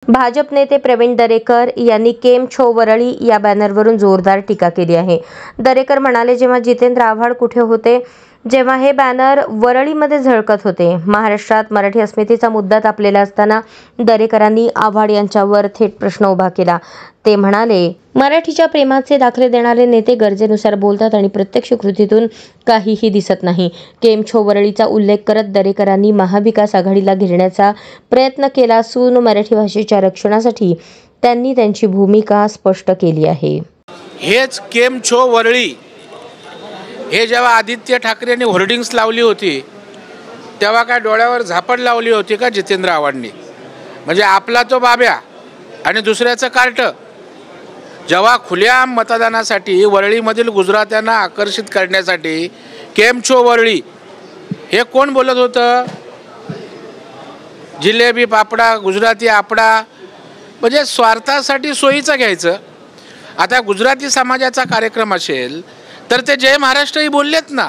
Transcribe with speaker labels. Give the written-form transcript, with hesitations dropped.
Speaker 1: भाजप नेते प्रवीण दरेकर यांनी केम छो वरळी या बॅनरवरून जोरदार टीका केली आहे। दरेकर म्हणाले, जेव्हा जितेंद्र आव्हाड कुठे होते, जेव्हा हे बॅनर वरळीमध्ये झळकत होते। महाराष्ट्रात मराठी अस्मितेचा मुद्दा तापलेला असताना दरेकरांनी आव्हाड यांच्यावर थेट प्रश्न उभा केला। ते म्हणाले, मराठीच्या प्रेमाचे दाखले देणारे नेते गरजेनुसार बोलतात आणि प्रत्यक्ष कृतीतून काहीही दिसत नाही। केम छो वरळीचा उल्लेख करत दरेकरांनी महाविकास आघाडीला घेरण्याचा प्रयत्न केला असून मराठी भाषेच्या रक्षणासाठी त्यांनी त्यांची भूमिका स्पष्ट केली आहे।
Speaker 2: हेच केम छो वरळी हे जेव्हा आदित्य ठाकरे यांनी होर्डिंग्स लावली होती तेव्हा काय डोळ्यावर झापड लावली होती का जितेंद्र आव्हाडनी? म्हणजे आपला तो बाब्या आणि दुसऱ्याचं कार्ट। जेव्हा खुल्या मतदानासाठी वरळीमधील गुजरात्यांना आकर्षित करण्यासाठी केम छो वरळी हे कोण बोलत होतं? जिलेबी पापडा, गुजराती आपडा, म्हणजे स्वार्थासाठी सोयीचं घ्यायचं। आता गुजराती समाजाचा कार्यक्रम असेल तर ते जय महाराष्ट्रही बोललेत ना।